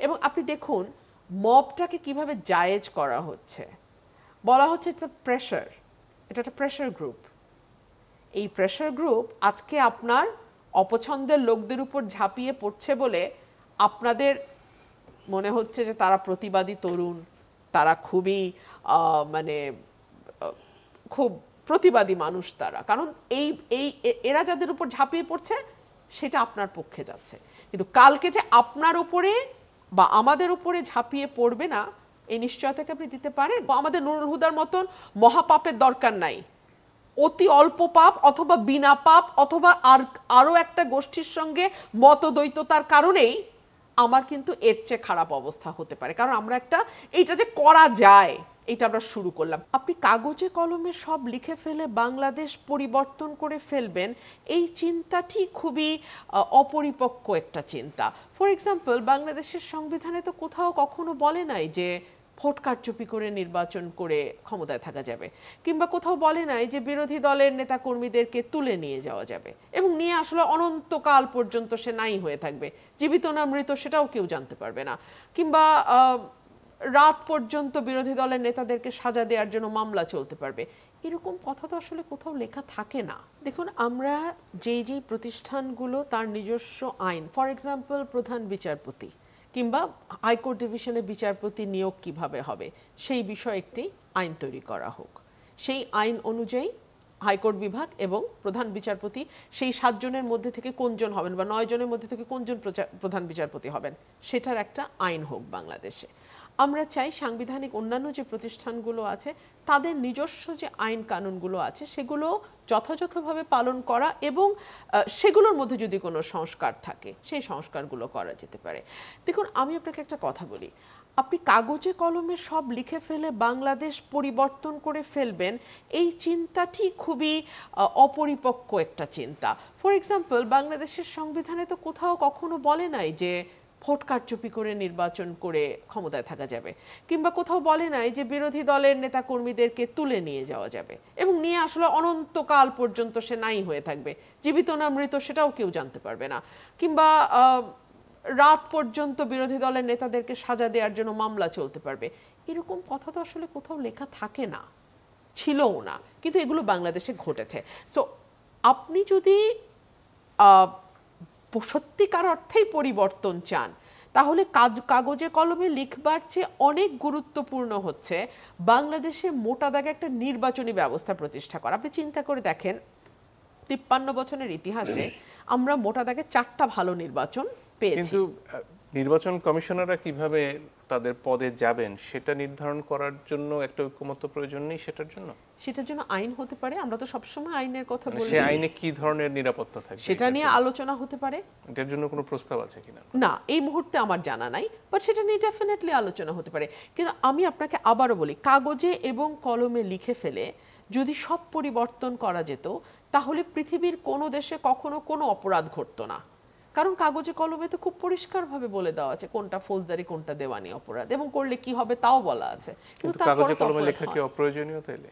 এবং আপনি দেখুন মবটাকে কিভাবে জায়েজ করা হচ্ছে, বলা হচ্ছে এটা প্রেশার, এটা একটা প্রেশার গ্রুপ। এই প্রেশার গ্রুপ আজকে আপনার অপছন্দের লোকদের উপর ঝাঁপিয়ে পড়ছে বলে আপনাদের মনে হচ্ছে যে তারা প্রতিবাদী তরুণ, তারা খুবই মানে খুব প্রতিবাদী মানুষ তারা, কারণ এই এই এরা যাদের উপর ঝাঁপিয়ে পড়ছে সেটা আপনার পক্ষে যাচ্ছে। কিন্তু কালকে যে আপনার উপরে বা আমাদের উপরে ঝাঁপিয়ে পড়বে না এই নিশ্চয়তাকে আপনি দিতে পারেন? আমাদের নুরুল হুদার মতন মহাপাপের দরকার নাই, অতি অল্প পাপ অথবা বিনা পাপ অথবা আরো একটা গোষ্ঠীর সঙ্গে মতদ্বৈততার কারণেই আমার কিন্তু এর চেয়ে খারাপ অবস্থা হতে পারে, কারণ আমরা একটা এইটা যে করা যায় এটা আমরা শুরু করলাম। আপনি কাগজে কলমে সব লিখে ফেলে বাংলাদেশ পরিবর্তন করে ফেলবেন, এই চিন্তাটি খুবই অপরিপক্ক একটা চিন্তা। ফর এক্সাম্পল, বাংলাদেশের সংবিধানে তো কোথাও কখনো বলে নাই যে ভোট কারচুপি করে নির্বাচন করে ক্ষমতায় থাকা যাবে, কিংবা কোথাও বলে নাই যে বিরোধী দলের নেতা কর্মীদেরকে তুলে নিয়ে যাওয়া যাবে এবং নিয়ে আসলে অনন্তকাল পর্যন্ত সে নাই হয়ে থাকবে, জীবিত না মৃত সেটাও কেউ জানতে পারবে না, কিংবা রাত পর্যন্ত বিরোধী দলের নেতাদেরকে সাজা দেওয়ার জন্য মামলা চলতে পারবে। এরকম কথা তো আসলে কোথাও লেখা থাকে না। দেখুন, আমরা যেই যেই প্রতিষ্ঠানগুলো তার নিজস্ব আইন, ফর এক্সাম্পল প্রধান বিচারপতি কিংবা হাইকোর্ট ডিভিশনের বিচারপতি নিয়োগ কিভাবে হবে সেই বিষয়ে একটি আইন তৈরি করা হোক। সেই আইন অনুযায়ী হাইকোর্ট বিভাগ এবং প্রধান বিচারপতি সেই 7 জনের মধ্যে থেকে কোনজন হবেন বা 9 জনের মধ্যে থেকে কোনজন প্রধান বিচারপতি হবেন সেটার একটা আইন হোক বাংলাদেশে। আমরা চাই সাংবিধানিক অন্যান্য যে প্রতিষ্ঠানগুলো আছে তাদের নিজস্ব যে আইন কানুনগুলো আছে সেগুলো যথাযথভাবে পালন করা এবং সেগুলোর মধ্যে যদি কোনো সংস্কার থাকে সেই সংস্কারগুলো করা যেতে পারে। দেখুন, আমি আপনাকে একটা কথা বলি, আপনি কাগজে কলমে সব লিখে ফেলে বাংলাদেশ পরিবর্তন করে ফেলবেন, এই চিন্তাটি খুবই অপরিপক্ক একটা চিন্তা। ফর এক্সাম্পল, বাংলাদেশের সংবিধানে তো কোথাও কখনো বলে নাই যে ভোট কারচুপি করে নির্বাচন করে ক্ষমতায় থাকা যাবে, কিংবা কোথাও বলে নাই যে বিরোধী দলের নেতা কর্মীদেরকে তুলে নিয়ে যাওয়া যাবে এবং নিয়ে আসলে অনন্তকাল পর্যন্ত সে নাই হয়ে থাকবে, জীবিত না মৃত সেটাও কেউ জানতে পারবে না, কিংবা রাত পর্যন্ত বিরোধী দলের নেতাদেরকে সাজা দেওয়ার জন্য মামলা চলতে পারবে। এরকম কথা তো আসলে কোথাও লেখা থাকে না, ছিলও না, কিন্তু এগুলো বাংলাদেশে ঘটেছে। সো আপনি যদি সত্যিকার অর্থেই পরিবর্তন চান তাহলে কাগজে কলমে লিখবার চেয়ে অনেক গুরুত্বপূর্ণ হচ্ছে বাংলাদেশে মোটা দাগে একটা নির্বাচনী ব্যবস্থা প্রতিষ্ঠা করা। আপনি চিন্তা করে দেখেন, 53 বছরের ইতিহাসে আমরা মোটা দাগে 4টা ভালো নির্বাচন পেয়েছি। কিন্তু নির্বাচন কমিশনাররা কিভাবে তাদের পদে যাবেন সেটা নির্ধারণ করার জন্য একটা ঐকমত্য প্রয়োজন নেই? সেটার জন্য আইন হতে পারে। আমরা তো সবসময় আইনের কথা বলি, সেই আইনে কি ধরনের নিরাপত্তা থাকবে সেটা নিয়ে আলোচনা হতে পারে। এটার জন্য কোনো প্রস্তাব আছে কিনা না, এই মুহূর্তে আমার জানা নাই, বাট সেটা নিয়ে ডেফিনেটলি আলোচনা হতে পারে। কিন্তু আমি আপনাকে আবারও বলি, কাগজে এবং কলমে লিখে ফেলে যদি সব পরিবর্তন করা যেত তাহলে পৃথিবীর কোনো দেশে কখনো কোনো অপরাধ ঘটতো না, কারণ কাগজে কলমে তো খুব পরিষ্কারভাবে বলে দেওয়া আছে কোনটা ফৌজদারি কোনটা দেওয়ানি অপরাধ এবং করলে কি হবে তাও বলা আছে। কিন্তু কাগজে কলমে লেখা কি অপ্রয়োজনীয়? তাইলে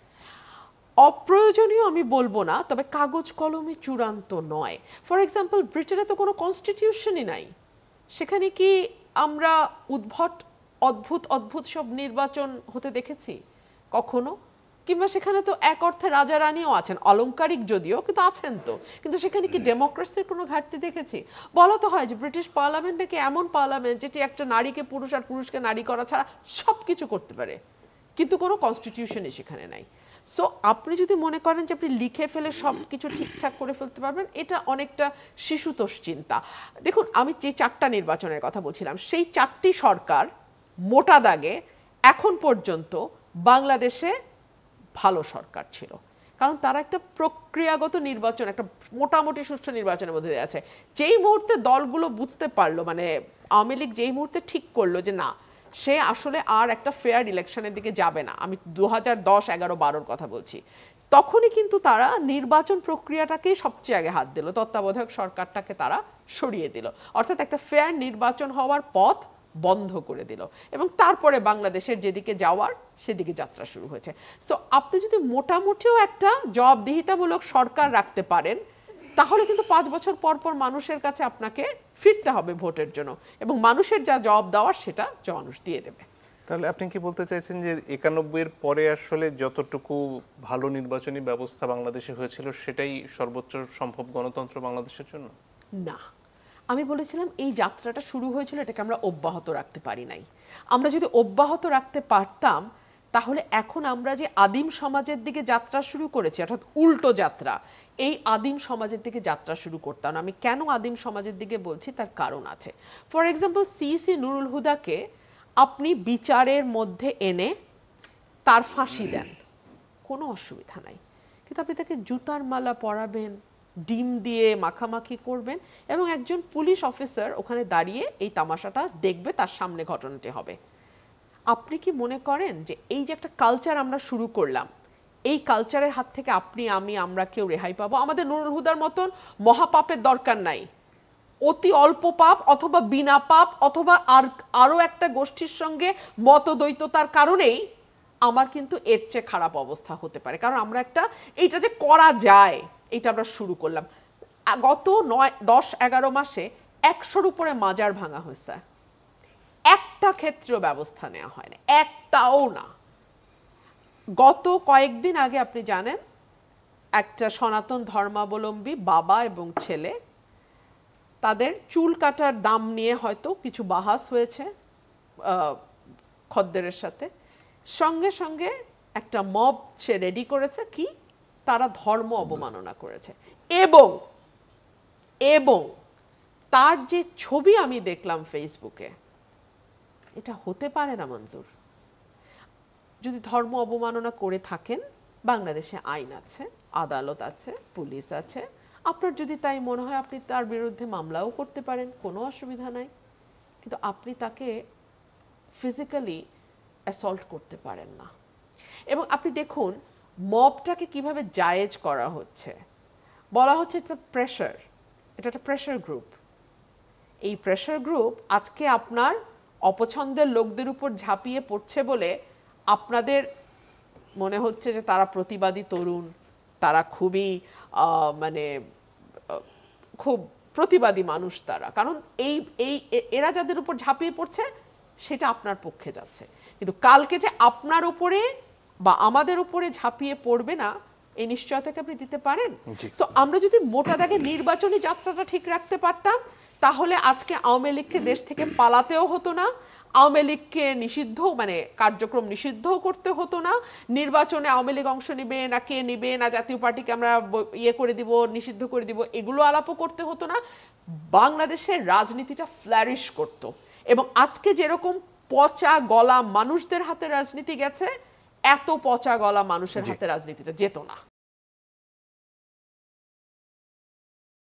অপ্রয়োজনীয় আমি বলবো না, তবে কাগজ কলমে চূড়ান্ত নয়। ফর এক্সাম্পল, ব্রিটেনে তো কোনো কনস্টিটিউশনই নাই, সেখানে কি আমরা অদ্ভুত অদ্ভুত সব নির্বাচন হতে দেখেছি কখনো? কিংবা সেখানে তো এক অর্থে রাজা রানীও আছেন, অলংকারিক যদিও, কিন্তু আছেন তো, কিন্তু সেখানে কি ডেমোক্রেসির কোনো ঘাটতি দেখেছি? বলা তো হয় যে ব্রিটিশ পার্লামেন্ট নাকি এমন পার্লামেন্ট যেটি একটা নারীকে পুরুষ আর পুরুষকে নারী করা ছাড়া সব কিছু করতে পারে, কিন্তু কোনো কনস্টিটিউশনই সেখানে নাই। সো আপনি যদি মনে করেন যে আপনি লিখে ফেলে সব কিছু ঠিকঠাক করে ফেলতে পারবেন, এটা অনেকটা শিশুতোষ চিন্তা। দেখুন, আমি যে 4টা নির্বাচনের কথা বলছিলাম সেই 4টি সরকার মোটা দাগে এখন পর্যন্ত বাংলাদেশে ভালো সরকার ছিল, কারণ তারা একটা প্রক্রিয়াগত নির্বাচন, একটা মোটামুটি সুষ্ঠু নির্বাচনের মধ্যে আছে। যেই মুহূর্তে দলগুলো বুঝতে পারলো, মানে আওয়ামী লীগ যেই মুহূর্তে ঠিক করলো যে না, সে আসলে আর একটা ফেয়ার ইলেকশনের দিকে যাবে না, আমি 2010, 11, 12 কথা বলছি, তখনই কিন্তু তারা নির্বাচন প্রক্রিয়াটাকেই সবচেয়ে আগে হাত দিল, তত্ত্বাবধায়ক সরকারটাকে তারা সরিয়ে দিল, অর্থাৎ একটা ফেয়ার নির্বাচন হওয়ার পথ বন্ধ করে দিল এবং তারপরে বাংলাদেশের যেদিকে যাওয়ার সেদিকে যাত্রা শুরু হয়েছে। সো আপনি যদি মোটামুটিও একটা জবাবদিহিতামূলক সরকার রাখতে পারেন তাহলে কিন্তু ৫ বছর পর পর মানুষের কাছে আপনাকে ফিরতে হবে ভোটের জন্য, এবং মানুষের যা জবাব দেওয়ার সেটা মানুষ দিয়ে দেবে। তাহলে আপনি কি বলতে চাইছেন যে ৯১-এর পরে আসলে যতটুকু ভালো নির্বাচনী ব্যবস্থা বাংলাদেশে হয়েছিল সেটাই সর্বোচ্চ সম্ভব গণতন্ত্র বাংলাদেশের জন্য? না, আমি বলেছিলাম এই যাত্রাটা শুরু হয়েছিল, এটাকে আমরা অব্যাহত রাখতে পারি নাই। আমরা যদি অব্যাহত রাখতে পারতাম তাহলে এখন আমরা যে আদিম সমাজের দিকে যাত্রা শুরু করেছি, অর্থাৎ উল্টো যাত্রা, এই আদিম সমাজের দিকে যাত্রা শুরু করতাম না। আমি কেন আদিম সমাজের দিকে বলছি তার কারণ আছে। ফর এক্সাম্পল, সিসি নুরুল হুদাকে আপনি বিচারের মধ্যে এনে তার ফাঁসি দেন, কোনো অসুবিধা নাই, কিন্তু আপনি তাকে জুতার মালা পরাবেন, ডিম দিয়ে মাখামাখি করবেন, এবং একজন পুলিশ অফিসার ওখানে দাঁড়িয়ে এই তামাশাটা দেখবে, তার সামনে ঘটনাটি হবে। আপনি কি মনে করেন যে এই যে একটা কালচার আমরা শুরু করলাম, এই কালচারের হাত থেকে আপনি, আমি, আমরা কেউ রেহাই পাবো? আমাদের নুরুল হুদার মতন মহাপাপের দরকার নাই। অতি অল্প পাপ অথবা বিনা পাপ অথবা আরো একটা গোষ্ঠীর সঙ্গে মতদ্বৈততার কারণেই আমার কিন্তু এর চেয়ে খারাপ অবস্থা হতে পারে। কারণ আমরা এইটা যে করা যায় এটা আমরা শুরু করলাম। গত ৯-১০-১১ মাসে ১০০-র উপরে মাজার ভাঙা হয়েছে, একটা ক্ষেত্রেও ব্যবস্থা নেওয়া হয় না, একটাও না। গত কয়েকদিন আগে আপনি জানেন একটা সনাতন ধর্মাবলম্বী বাবা এবং ছেলে, তাদের চুল কাটার দাম নিয়ে হয়তো কিছু বাহাস হয়েছে খদ্দেরের সাথে, সঙ্গে সঙ্গে একটা মব সে রেডি করেছে, কি তারা ধর্ম অবমাননা করেছে। এবং তার যে ছবি আমি দেখলাম ফেসবুকে, এটা হতে পারে না মঞ্জুর। যদি ধর্ম অবমাননা করে থাকেন, বাংলাদেশে আইন আছে, আদালত আছে, পুলিশ আছে, আপনার যদি তাই মনে হয় আপনি তার বিরুদ্ধে মামলাও করতে পারেন, কোনো অসুবিধা নাই, কিন্তু আপনি তাকে ফিজিক্যালি অ্যাসল্ট করতে পারেন না। এবং আপনি দেখুন মবটাকে কিভাবে জায়েজ করা হচ্ছে, বলা হচ্ছে এটা প্রেশার, এটা একটা প্রেশার গ্রুপ। এই প্রেশার গ্রুপ আজকে আপনার অপছন্দের লোকদের উপর ঝাঁপিয়ে পড়ছে বলে আপনাদের মনে হচ্ছে যে তারা প্রতিবাদী তরুণ, তারা খুবই খুব প্রতিবাদী মানুষ তারা, কারণ এরা যাদের উপর ঝাঁপিয়ে পড়ছে সেটা আপনার পক্ষে যাচ্ছে। কিন্তু কালকে যে আপনার উপরে বা আমাদের উপরে ঝাঁপিয়ে পড়বে না, এই নিশ্চয়তাকে আপনি দিতে পারেন? তো আমরা যদি মোটা দাগে নির্বাচনী যাত্রাটা ঠিক রাখতে পারতাম, তাহলে আজকে আওয়ামী লীগকে দেশ থেকে পালাতেও হতো না, আওয়ামী লীগকে নিষিদ্ধ কার্যক্রম নিষিদ্ধ করতে হতো না, নির্বাচনে আওয়ামী লীগ অংশ নিবে না কে নিবে না, জাতীয় পার্টিকে আমরা করে দিব, নিষিদ্ধ করে দিব, এগুলো আলাপও করতে হতো না। বাংলাদেশের রাজনীতিটা ফ্লারিশ করত। এবং আজকে যেরকম পচা গলা মানুষদের হাতে রাজনীতি গেছে, এত পচা গলা মানুষের হাতে রাজনীতিটা যেত না।